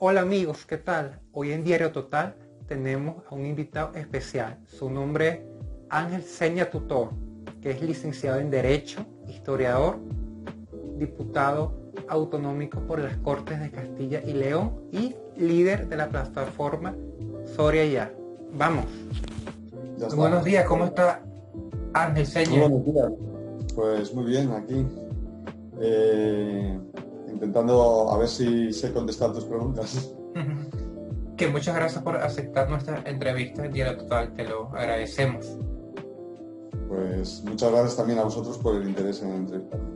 Hola amigos, ¿qué tal? Hoy en Diario Total tenemos a un invitado especial. Su nombre es Ángel Seña Tutor, que es licenciado en Derecho, historiador, diputado autonómico por las Cortes de Castilla y León y líder de la plataforma Soria Ya. Vamos. Ya Muy buenos estamos. días, ¿cómo está Ángel Muy Seña? buenos días. Pues muy bien, aquí. Intentando a ver si sé contestar tus preguntas. Que muchas gracias por aceptar nuestra entrevista en Diario Total, te lo agradecemos. Pues muchas gracias también a vosotros por el interés en entrevistarme.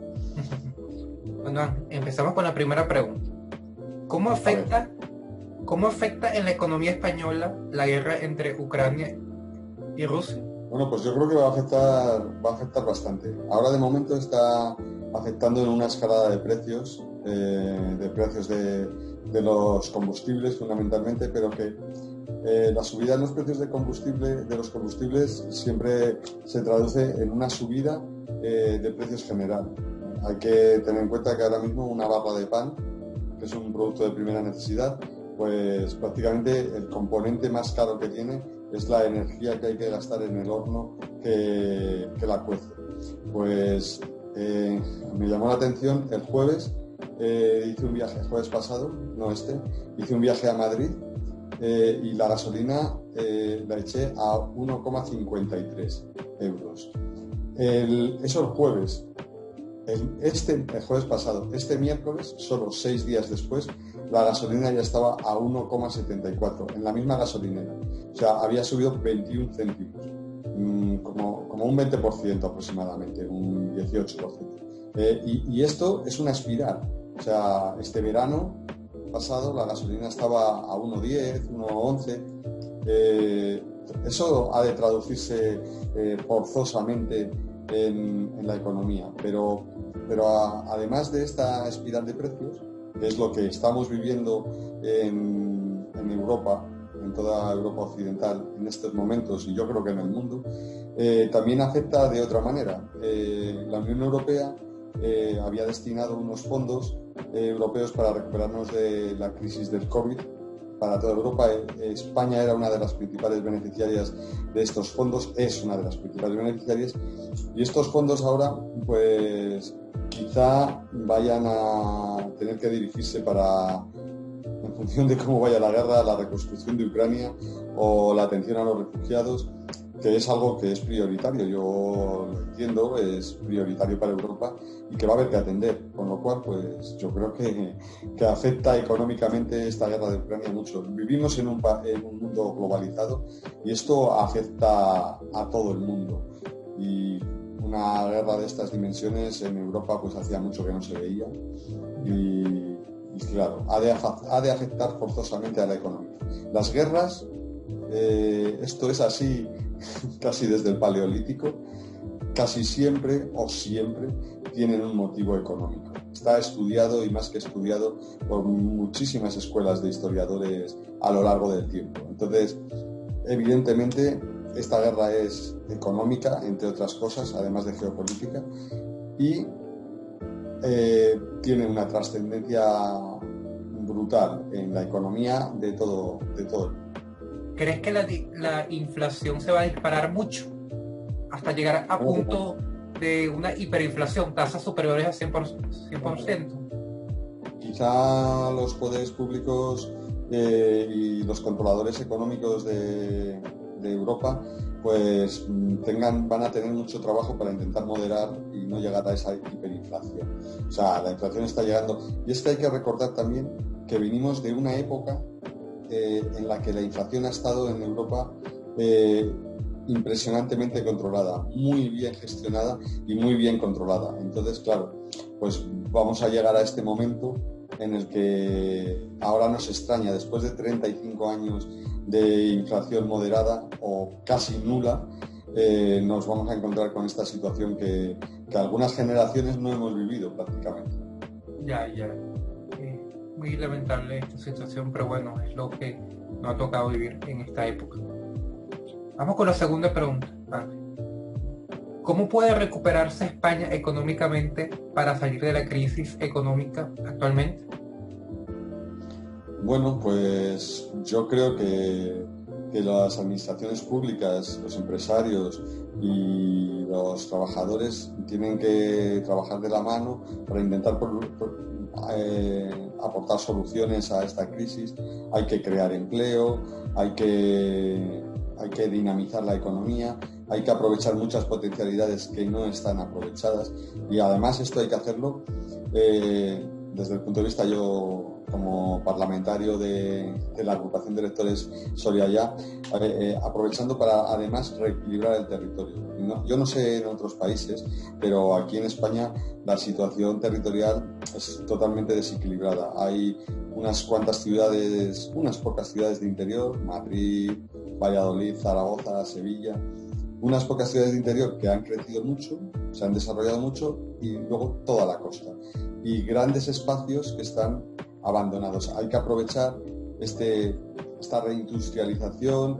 Bueno, empezamos con la primera pregunta. ¿Cómo A ver, afecta, ¿Cómo afecta en la economía española la guerra entre Ucrania y Rusia? bueno, pues yo creo que va a afectar bastante. Ahora de momento está afectando en una escalada de precios de los combustibles fundamentalmente, pero que la subida en los precios de los combustibles siempre se traduce en una subida de precios general. Hay que tener en cuenta que ahora mismo una barra de pan, que es un producto de primera necesidad, pues prácticamente el componente más caro que tiene es la energía que hay que gastar en el horno que la cuece. Pues me llamó la atención el jueves, hice un viaje, el jueves pasado, no este, hice un viaje a Madrid y la gasolina la eché a 1,53 euros. Eso el jueves. El jueves pasado. Este miércoles, solo 6 días después, la gasolina ya estaba a 1,74 en la misma gasolinera. O sea, había subido 21 céntimos, como un 20% aproximadamente, un 18%. Y esto es una espiral. O sea, este verano pasado la gasolina estaba a 1,10, 1,11. Eso ha de traducirse forzosamente en la economía, pero además de esta espiral de precios, que es lo que estamos viviendo en Europa, en toda Europa occidental en estos momentos, y yo creo que en el mundo, también afecta de otra manera. La Unión Europea había destinado unos fondos europeos para recuperarnos de la crisis del COVID para toda Europa. España era una de las principales beneficiarias de estos fondos, es una de las principales beneficiarias, y estos fondos ahora pues quizá vayan a tener que dirigirse en función de cómo vaya la guerra, la reconstrucción de Ucrania o la atención a los refugiados, que es algo que es prioritario, yo lo entiendo, es prioritario para Europa y que va a haber que atender, con lo cual pues yo creo que afecta económicamente esta guerra de Ucrania mucho. Vivimos en un mundo globalizado y esto afecta a todo el mundo, y una guerra de estas dimensiones en Europa pues hacía mucho que no se veía y claro, ha de afectar forzosamente a la economía. Las guerras, esto es así casi desde el Paleolítico, casi siempre o siempre tienen un motivo económico. Está estudiado, y más que estudiado, por muchísimas escuelas de historiadores a lo largo del tiempo. Entonces, evidentemente, esta guerra es económica, entre otras cosas, además de geopolítica, y tiene una trascendencia brutal en la economía de todo el mundo. ¿Crees que la inflación se va a disparar mucho hasta llegar a punto de una hiperinflación, tasas superiores a 100%? Quizá los poderes públicos y los controladores económicos de Europa pues van a tener mucho trabajo para intentar moderar y no llegar a esa hiperinflación. O sea, la inflación está llegando. Y es que hay que recordar también que venimos de una época en la que la inflación ha estado en Europa impresionantemente controlada, muy bien gestionada y muy bien controlada. Entonces, claro, pues vamos a llegar a este momento en el que ahora nos extraña, después de 35 años de inflación moderada o casi nula, nos vamos a encontrar con esta situación que algunas generaciones no hemos vivido prácticamente. Ya. Muy lamentable esta situación, pero bueno, es lo que nos ha tocado vivir en esta época. Vamos con la segunda pregunta. ¿Cómo puede recuperarse España económicamente para salir de la crisis económica actualmente? Bueno, pues yo creo que las administraciones públicas, los empresarios y los trabajadores tienen que trabajar de la mano para intentar aportar soluciones a esta crisis. Hay que crear empleo, hay que dinamizar la economía, hay que aprovechar muchas potencialidades que no están aprovechadas y además esto hay que hacerlo desde el punto de vista, yo como parlamentario de la agrupación de electores Soria Ya, aprovechando para además reequilibrar el territorio. Yo no sé en otros países, pero aquí en España la situación territorial es totalmente desequilibrada. Hay unas cuantas ciudades, unas pocas ciudades de interior, Madrid, Valladolid, Zaragoza, Sevilla, unas pocas ciudades de interior que han crecido mucho, se han desarrollado mucho y luego toda la costa. Y grandes espacios que están abandonados. Hay que aprovechar esta reindustrialización,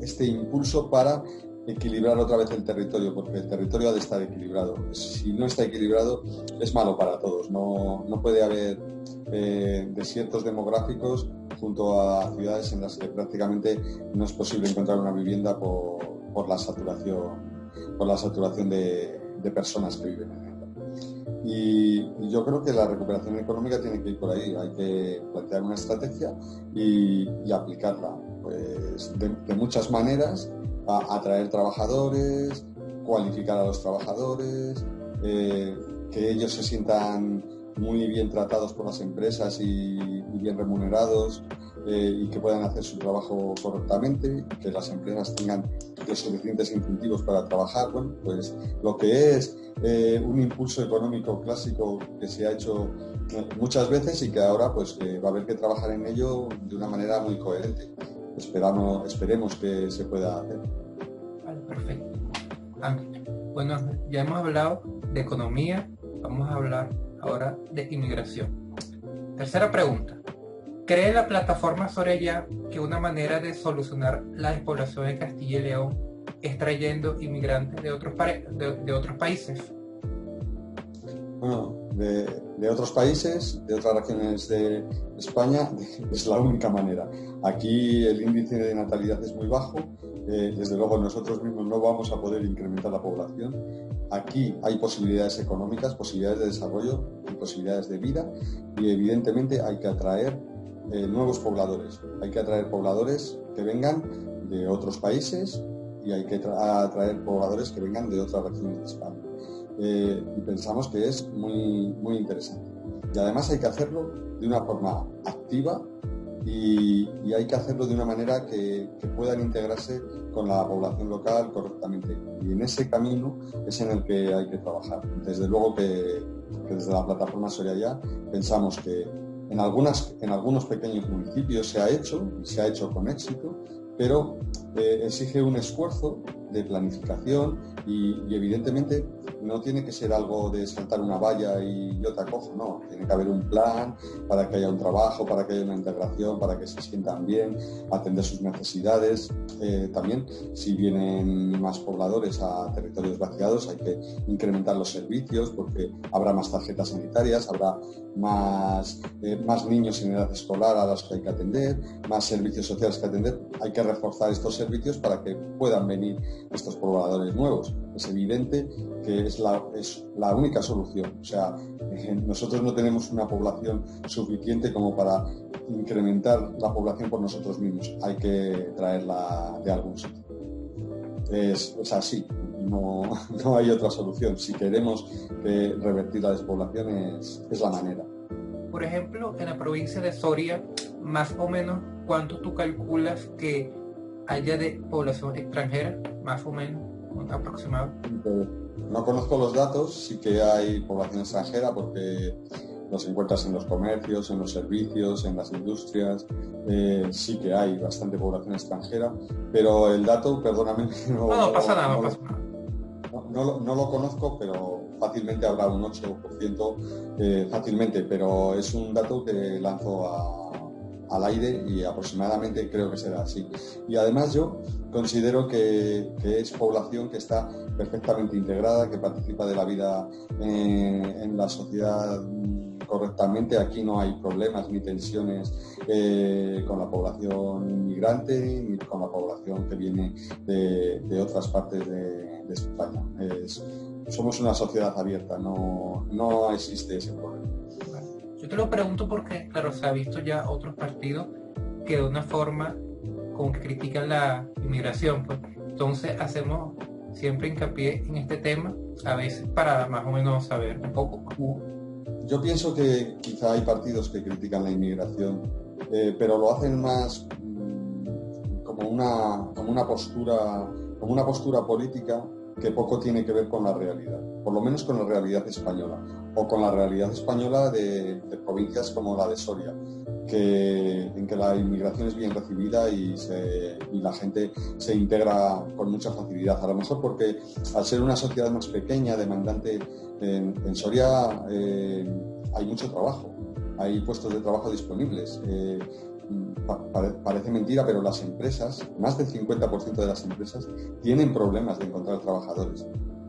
este impulso para equilibrar otra vez el territorio, porque el territorio ha de estar equilibrado. Si no está equilibrado, es malo para todos. No puede haber desiertos demográficos junto a ciudades en las que prácticamente no es posible encontrar una vivienda por la saturación de personas que viven en ella. Y yo creo que la recuperación económica tiene que ir por ahí. Hay que plantear una estrategia y aplicarla pues, de muchas maneras, atraer trabajadores, cualificar a los trabajadores, que ellos se sientan muy bien tratados por las empresas y bien remunerados, y que puedan hacer su trabajo correctamente, que las empresas tengan los suficientes incentivos para trabajar. Bueno, pues lo que es un impulso económico clásico que se ha hecho muchas veces y que ahora pues va a haber que trabajar en ello de una manera muy coherente. Esperemos que se pueda hacer. Vale, perfecto. Bueno, ya hemos hablado de economía, vamos a hablar ahora de inmigración. Tercera pregunta. ¿Cree la plataforma Soria Ya que una manera de solucionar la despoblación en Castilla y León es trayendo inmigrantes de otros países? Bueno, de otros países, de otras regiones de España, es la única manera. Aquí el índice de natalidad es muy bajo, desde luego nosotros mismos no vamos a poder incrementar la población. Aquí hay posibilidades económicas, posibilidades de desarrollo y posibilidades de vida y evidentemente hay que atraer nuevos pobladores. Hay que atraer pobladores que vengan de otros países y hay que atraer pobladores que vengan de otras regiones de España. Y pensamos que es muy, muy interesante. Y además hay que hacerlo de una forma activa y hay que hacerlo de una manera que puedan integrarse con la población local correctamente. Y en ese camino es en el que hay que trabajar. Desde luego que desde la plataforma Soria Ya pensamos que en algunos pequeños municipios se ha hecho con éxito, pero exige un esfuerzo de planificación y evidentemente no tiene que ser algo de saltar una valla y yo te acojo, no, tiene que haber un plan para que haya un trabajo, para que haya una integración, para que se sientan bien, atender sus necesidades. También, si vienen más pobladores a territorios vaciados, hay que incrementar los servicios porque habrá más tarjetas sanitarias, habrá más niños en edad escolar a los que hay que atender, más servicios sociales que atender. Hay que reforzar estos servicios para que puedan venir estos pobladores nuevos. Es evidente que es la única solución. O sea, nosotros no tenemos una población suficiente como para incrementar la población por nosotros mismos. Hay que traerla de algún sitio. Es así. No hay otra solución. Si queremos revertir la despoblación es la manera. Por ejemplo, en la provincia de Soria, más o menos, ¿cuánto tú calculas que haya de población extranjera? Más o menos, un aproximado. No conozco los datos, sí que hay población extranjera porque los encuentras en los comercios, en los servicios, en las industrias, sí que hay bastante población extranjera, pero el dato, perdóname, No pasa nada. No lo conozco, pero fácilmente habrá un 8%, fácilmente, pero es un dato que lanzo al aire y aproximadamente creo que será así. Y además yo considero que es población que está perfectamente integrada, que participa de la vida en la sociedad correctamente. Aquí no hay problemas ni tensiones con la población inmigrante ni con la población que viene de otras partes de España. Somos una sociedad abierta, no existe ese problema. Yo te lo pregunto porque, claro, se ha visto ya otros partidos que de una forma como que critican la inmigración, pues. Entonces hacemos siempre hincapié en este tema, a veces para más o menos saber un poco más. Yo pienso que quizá hay partidos que critican la inmigración, pero lo hacen más como una postura política que poco tiene que ver con la realidad, por lo menos con la realidad española, o con la realidad española de provincias como la de Soria, en que la inmigración es bien recibida y la gente se integra con mucha facilidad. A lo mejor porque al ser una sociedad más pequeña, demandante, en Soria hay mucho trabajo, hay puestos de trabajo disponibles. Parece mentira, pero las empresas, más del 50% de las empresas, tienen problemas de encontrar trabajadores.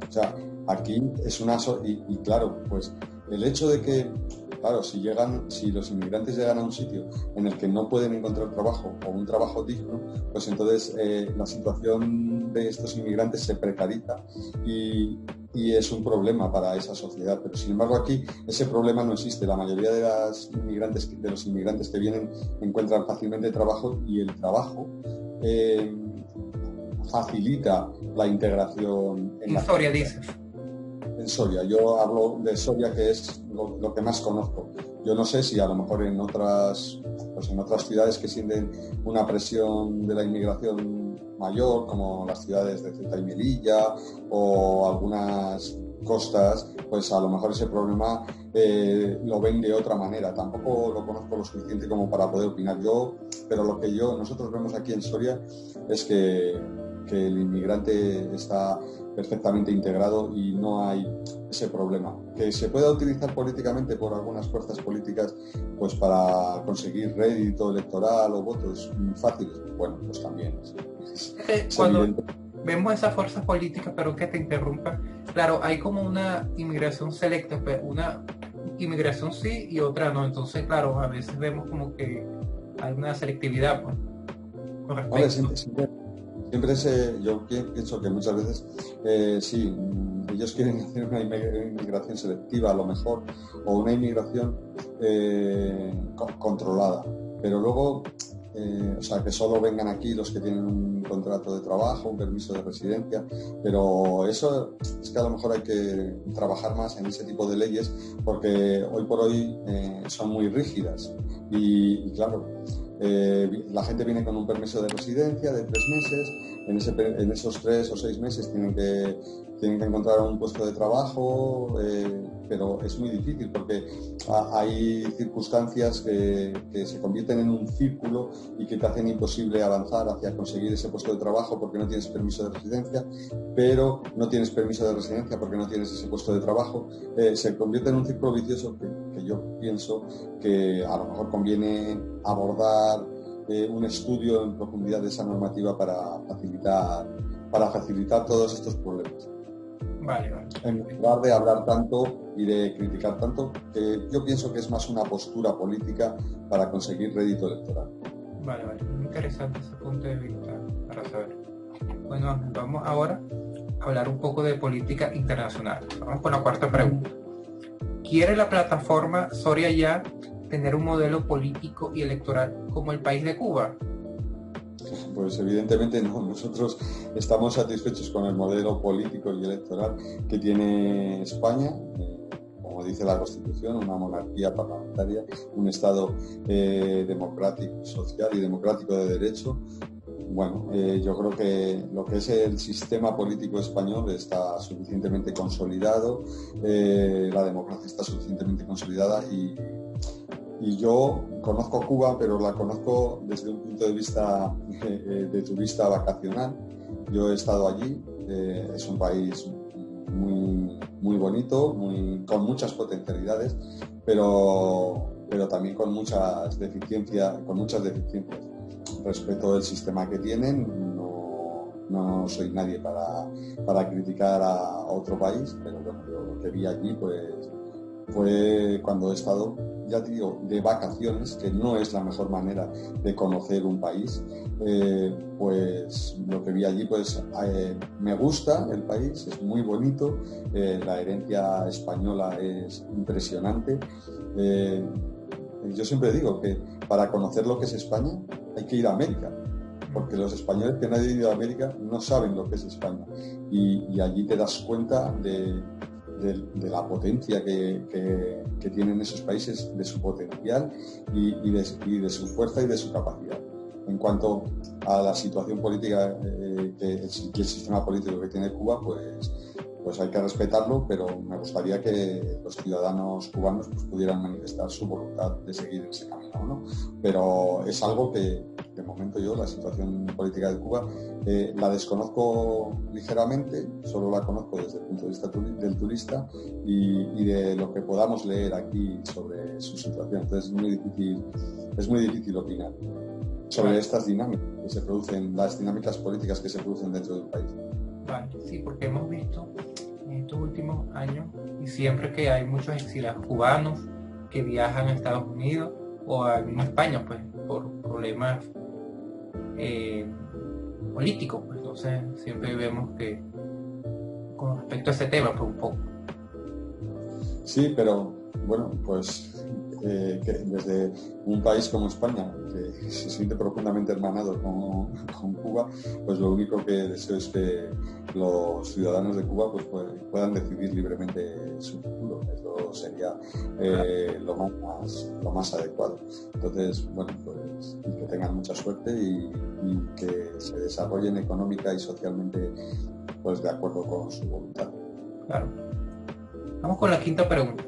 O sea, aquí es y claro, pues el hecho de que, claro, si los inmigrantes llegan a un sitio en el que no pueden encontrar trabajo o un trabajo digno, pues entonces la situación de estos inmigrantes se precariza y es un problema para esa sociedad. Pero sin embargo aquí ese problema no existe. La mayoría de los inmigrantes que vienen encuentran fácilmente trabajo y el trabajo facilita la integración en la Soria, dices. En Soria, yo hablo de Soria, que es lo que más conozco. Yo no sé si a lo mejor en otras ciudades que sienten una presión de la inmigración mayor, como las ciudades de Ceuta y Melilla o algunas costas, pues a lo mejor ese problema lo ven de otra manera. Tampoco lo conozco lo suficiente como para poder opinar pero lo que nosotros vemos aquí en Soria es que el inmigrante está perfectamente integrado y no hay ese problema. Que se pueda utilizar políticamente por algunas fuerzas políticas pues para conseguir rédito electoral o votos fáciles, bueno, pues también es cuando evidente. Vemos esas fuerzas políticas, pero que te interrumpa, claro, hay como una inmigración selecta, pues una inmigración sí y otra no, entonces claro, a veces vemos como que hay una selectividad, pues, con respecto. Yo pienso que muchas veces sí, ellos quieren hacer una inmigración selectiva a lo mejor, o una inmigración controlada, pero luego, o sea, que solo vengan aquí los que tienen un contrato de trabajo, un permiso de residencia, pero eso es que a lo mejor hay que trabajar más en ese tipo de leyes porque hoy por hoy son muy rígidas y claro, la gente viene con un permiso de residencia de 3 meses, en esos 3 o 6 meses tienen que encontrar un puesto de trabajo, pero es muy difícil porque hay circunstancias que se convierten en un círculo y que te hacen imposible avanzar hacia conseguir ese puesto de trabajo porque no tienes permiso de residencia, pero no tienes permiso de residencia porque no tienes ese puesto de trabajo. Se convierte en un círculo vicioso que yo pienso que a lo mejor conviene abordar un estudio en profundidad de esa normativa para facilitar todos estos problemas. Vale. En lugar de hablar tanto y de criticar tanto, que yo pienso que es más una postura política para conseguir rédito electoral. Vale. Muy interesante ese punto de vista para saber. Bueno, vamos ahora a hablar un poco de política internacional. Vamos con la cuarta pregunta. ¿Quiere la plataforma Soria Ya tener un modelo político y electoral como el país de Cuba? Pues evidentemente no. Nosotros estamos satisfechos con el modelo político y electoral que tiene España, como dice la Constitución, una monarquía parlamentaria, un Estado democrático, social y democrático de derecho. Bueno, yo creo que lo que es el sistema político español está suficientemente consolidado, la democracia está suficientemente consolidada y yo conozco Cuba, pero la conozco desde un punto de vista de turista vacacional. Yo he estado allí, es un país muy bonito, con muchas potencialidades, pero también con muchas deficiencias. Respecto del sistema que tienen, no soy nadie para criticar a otro país, pero bueno, yo lo que vi allí pues fue cuando he estado, ya te digo, de vacaciones, que no es la mejor manera de conocer un país. Pues lo que vi allí, pues me gusta el país, es muy bonito, la herencia española es impresionante. Yo siempre digo que para conocer lo que es España hay que ir a América, porque los españoles que no han ido a América no saben lo que es España, y allí te das cuenta de la potencia que tienen esos países, de su potencial y de su fuerza y de su capacidad. En cuanto a la situación política y el sistema político que tiene Cuba, pues hay que respetarlo, pero me gustaría que los ciudadanos cubanos pues pudieran manifestar su voluntad de seguir ese camino, ¿no? Pero es algo que, de momento, yo, la situación política de Cuba, la desconozco ligeramente, solo la conozco desde el punto de vista del turista y de lo que podamos leer aquí sobre su situación. Entonces es muy difícil opinar sobre estas dinámicas que se producen, las dinámicas políticas que se producen dentro del país. Vale, sí, porque hemos visto en estos últimos años, y siempre que hay muchos exilados cubanos que viajan a Estados Unidos o a misma España, pues por problemas políticos, pues entonces siempre vemos que con respecto a ese tema, pues un poco. Sí, pero bueno, pues que desde un país como España, que se siente profundamente hermanado con Cuba, pues lo único que deseo es que los ciudadanos de Cuba pues puedan decidir libremente su futuro. Eso sería lo más adecuado. Entonces, bueno, pues que tengan mucha suerte y que se desarrollen económica y socialmente pues de acuerdo con su voluntad. Claro. Vamos con la quinta pregunta.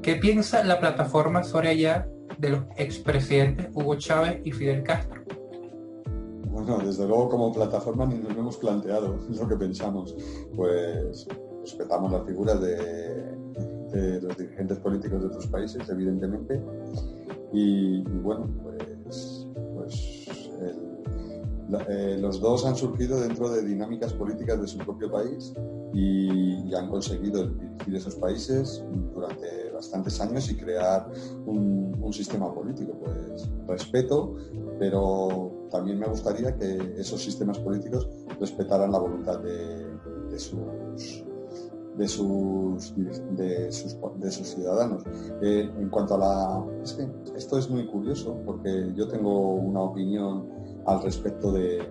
¿Qué piensa la plataforma Soraya de los expresidentes Hugo Chávez y Fidel Castro? Bueno, desde luego como plataforma ni nos hemos planteado lo que pensamos. Pues respetamos las figuras de los dirigentes políticos de otros países, evidentemente. Y bueno, los dos han surgido dentro de dinámicas políticas de su propio país y han conseguido dirigir esos países durante bastantes años y crear un sistema político. Pues respeto, pero también me gustaría que esos sistemas políticos respetaran la voluntad de sus ciudadanos. En cuanto a es que esto es muy curioso, porque yo tengo una opinión al respecto de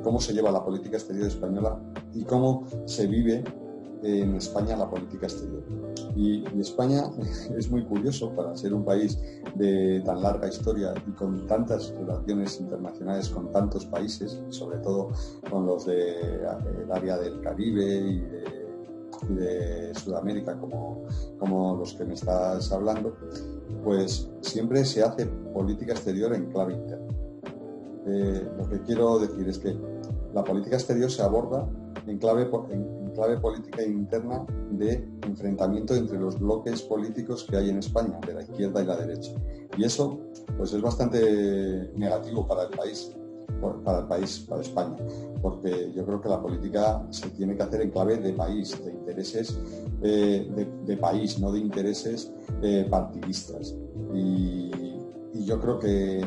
cómo se lleva la política exterior española y cómo se vive en España la política exterior. Y España es muy curioso para ser un país de tan larga historia y con tantas relaciones internacionales con tantos países, sobre todo con los del área del Caribe y de Sudamérica, como los que me estás hablando, pues siempre se hace política exterior en clave interna. Lo que quiero decir es que la política exterior se aborda en clave política interna de enfrentamiento entre los bloques políticos que hay en España, de la izquierda y la derecha. Y eso pues es bastante negativo para el país, para España, porque yo creo que la política se tiene que hacer en clave de país, de intereses de país, no de intereses partidistas. Y yo creo que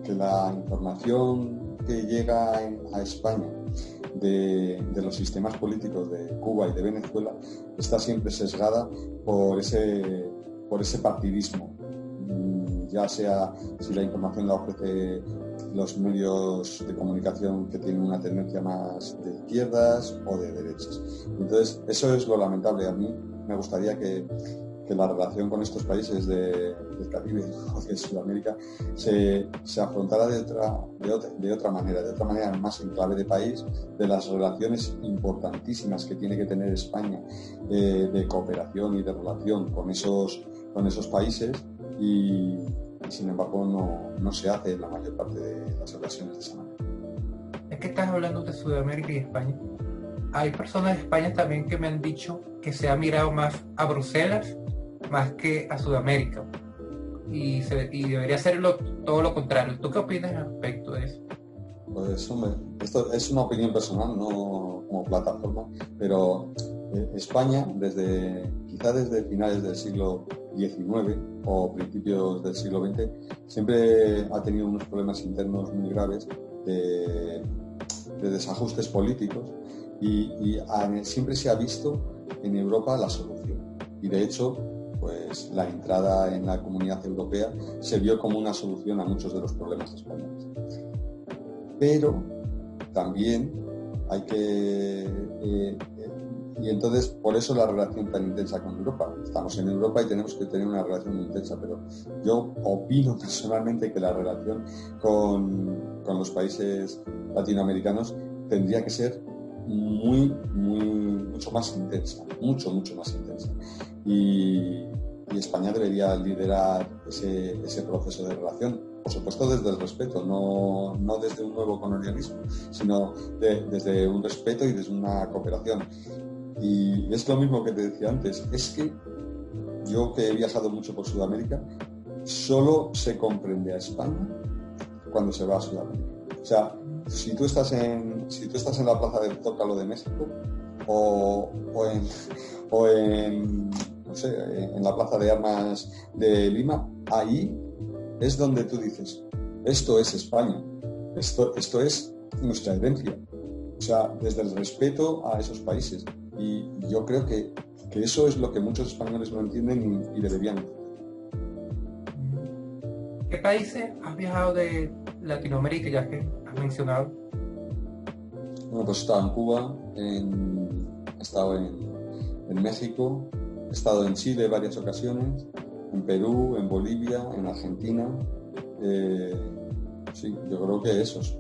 la información que llega a España de los sistemas políticos de Cuba y de Venezuela está siempre sesgada por ese partidismo, ya sea si la información la ofrece los medios de comunicación que tienen una tendencia más de izquierdas o de derechas. Entonces, eso es lo lamentable. A mí me gustaría que la relación con estos países del Caribe o de Sudamérica se afrontara de otra manera más en clave de país, de las relaciones importantísimas que tiene que tener España de cooperación y de relación con esos países y sin embargo no se hace en la mayor parte de las ocasiones de esa manera. Es que estás hablando de Sudamérica y España. hay personas de España también que me han dicho que se ha mirado más a Bruselas más que a Sudamérica. Y debería ser todo lo contrario. ¿Tú qué opinas al respecto de eso? Pues hombre, esto es una opinión personal, no como plataforma, pero España, quizá desde finales del siglo XIX o principios del siglo XX, siempre ha tenido unos problemas internos muy graves de desajustes políticos y siempre se ha visto en Europa la solución. Y de hecho, pues la entrada en la Comunidad Europea se vio como una solución a muchos de los problemas españoles. Pero también hay que... y entonces, por eso la relación tan intensa con Europa. Estamos en Europa y tenemos que tener una relación muy intensa, pero yo opino personalmente que la relación con los países latinoamericanos tendría que ser mucho más intensa, mucho más intensa. Y España debería liderar ese proceso de relación, por supuesto desde el respeto, no desde un nuevo colonialismo, sino desde un respeto y desde una cooperación. Y es lo mismo que te decía antes, es que yo que he viajado mucho por Sudamérica, solo se comprende a España cuando se va a Sudamérica. O sea, si tú estás en la plaza del Zócalo de México o en no sé, en la plaza de armas de Lima, ahí es donde tú dices, esto es España, esto es nuestra herencia. O sea, desde el respeto a esos países. Y yo creo que eso es lo que muchos españoles no entienden y deberían entender. ¿Qué países has viajado de Latinoamérica, ya que has mencionado? Bueno, pues he estado en Cuba, he estado en México, he estado en Chile varias ocasiones, en Perú, en Bolivia, en Argentina. Sí, yo creo que esos.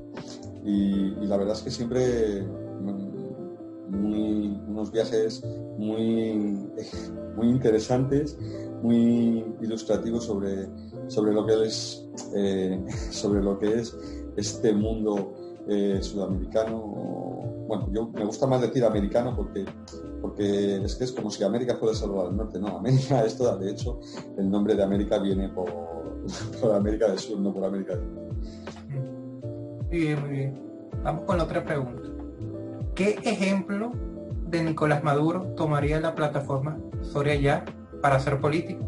Y la verdad es que siempre unos viajes muy interesantes, muy ilustrativos sobre lo que es este mundo sudamericano. Bueno, yo me gusta más decir americano porque es que es como si América fuera solo al norte. No, América es toda. De hecho, el nombre de América viene por América del Sur, no por América del Norte. Muy bien, muy bien. Vamos con la otra pregunta. ¿Qué ejemplo de Nicolás Maduro tomaría la plataforma Soria Ya para hacer política?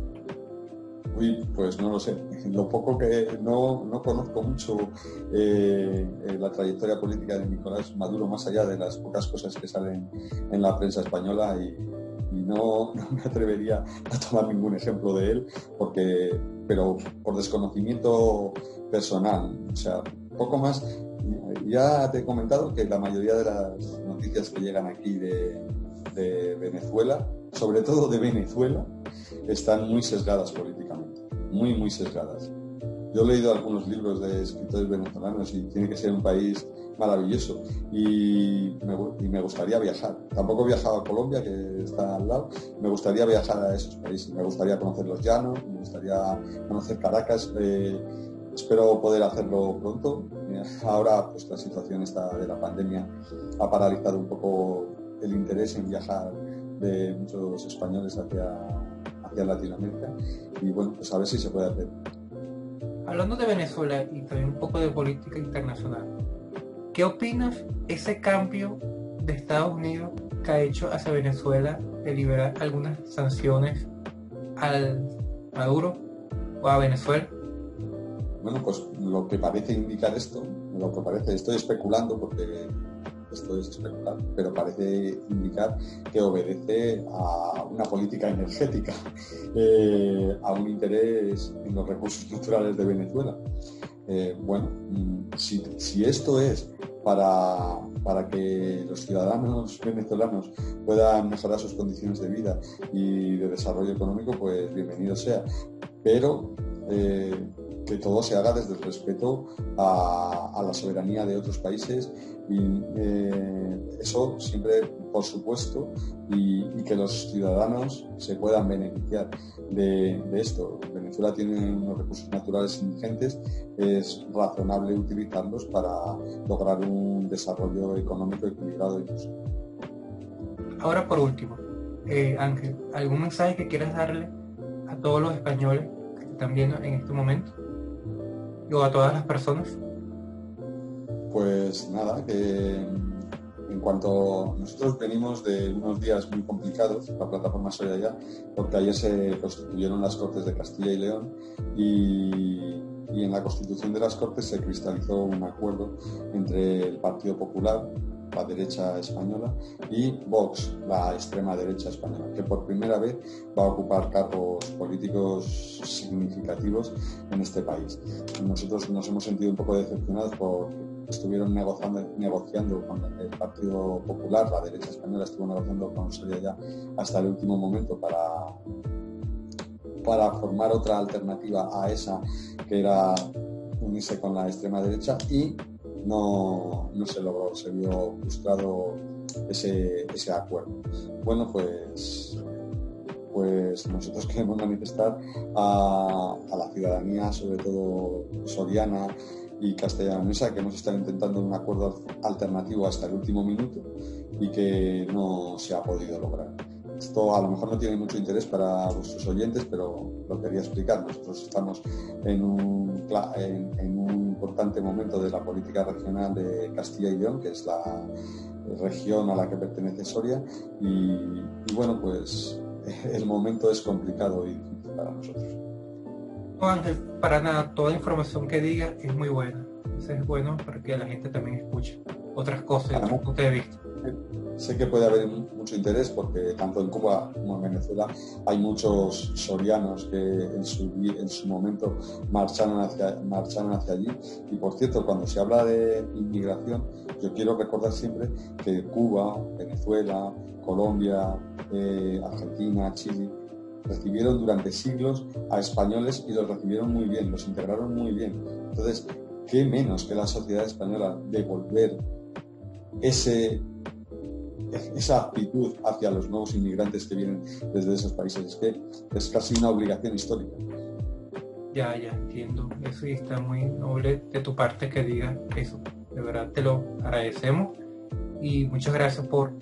Uy, pues no lo sé. Lo poco que no conozco mucho la trayectoria política de Nicolás Maduro, más allá de las pocas cosas que salen en la prensa española, y no me atrevería a tomar ningún ejemplo de él, pero por desconocimiento personal. O sea, poco más. Ya te he comentado que la mayoría de las noticias que llegan aquí de Venezuela, sobre todo de Venezuela, están muy sesgadas políticamente, muy sesgadas. Yo he leído algunos libros de escritores venezolanos y tiene que ser un país maravilloso y me gustaría viajar. Tampoco he viajado a Colombia, que está al lado. Me gustaría viajar a esos países, me gustaría conocer los llanos, me gustaría conocer Caracas. Espero poder hacerlo pronto. Ahora pues la situación de la pandemia ha paralizado un poco el interés en viajar de muchos españoles hacia Latinoamérica, y bueno, pues a ver si se puede hacer. Hablando de Venezuela y también un poco de política internacional, ¿qué opinas ese cambio de Estados Unidos que ha hecho hacia Venezuela de liberar algunas sanciones al Maduro o a Venezuela? Bueno, pues lo que parece indicar estoy especulando porque esto es especular, pero parece indicar que obedece a una política energética, a un interés en los recursos naturales de Venezuela. Bueno, si esto es para que los ciudadanos venezolanos puedan mejorar sus condiciones de vida y de desarrollo económico, pues bienvenido sea. Pero que todo se haga desde el respeto a la soberanía de otros países, y eso siempre, por supuesto, y que los ciudadanos se puedan beneficiar de esto. Venezuela tiene unos recursos naturales ingentes, es razonable utilizarlos para lograr un desarrollo económico equilibrado y justo. ahora por último, Ángel, ¿algún mensaje que quieras darle a todos los españoles que te están viendo en este momento? O a todas las personas. Pues nada, que en cuanto nosotros venimos de unos días muy complicados, la plataforma Soria Ya, porque ayer se constituyeron las Cortes de Castilla y León y en la constitución de las Cortes se cristalizó un acuerdo entre el Partido Popular, la derecha española, y Vox, la extrema derecha española, que por primera vez va a ocupar cargos políticos significativos en este país. Nosotros nos hemos sentido un poco decepcionados porque estuvieron negociando con el Partido Popular, la derecha española estuvo negociando con Soria Ya hasta el último momento para formar otra alternativa a esa, que era unirse con la extrema derecha, y no se logró, se vio frustrado ese acuerdo. Bueno, pues nosotros queremos manifestar a la ciudadanía, sobre todo soriana y castellanesa, que hemos estado intentando un acuerdo alternativo hasta el último minuto y que no se ha podido lograr. Esto a lo mejor no tiene mucho interés para vuestros oyentes, pero lo quería explicar. Nosotros estamos en un importante momento de la política regional de Castilla y León, que es la región a la que pertenece Soria, y bueno, pues el momento es complicado y difícil para nosotros. No, Ángel, para nada, toda información que diga es muy buena. Eso es bueno para que la gente también escuche otras cosas y otros puntos de vista. Sé que puede haber mucho interés porque tanto en Cuba como en Venezuela hay muchos sorianos que en su momento marcharon hacia allí. Y por cierto, cuando se habla de inmigración, yo quiero recordar siempre que Cuba, Venezuela, Colombia, Argentina, Chile recibieron durante siglos a españoles y los recibieron muy bien, los integraron muy bien. Entonces, ¿qué menos que la sociedad española devolver esa actitud hacia los nuevos inmigrantes que vienen desde esos países? Es que es casi una obligación histórica. Ya entiendo. Eso sí está muy noble de tu parte que digas eso. De verdad te lo agradecemos y muchas gracias por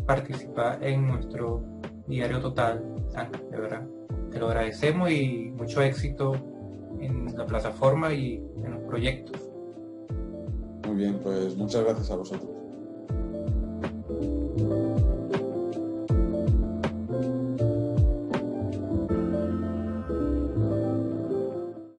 participar en nuestro Diario Total, Ángel, de verdad. Te lo agradecemos y mucho éxito en la plataforma y en los proyectos. Muy bien, pues muchas gracias a vosotros.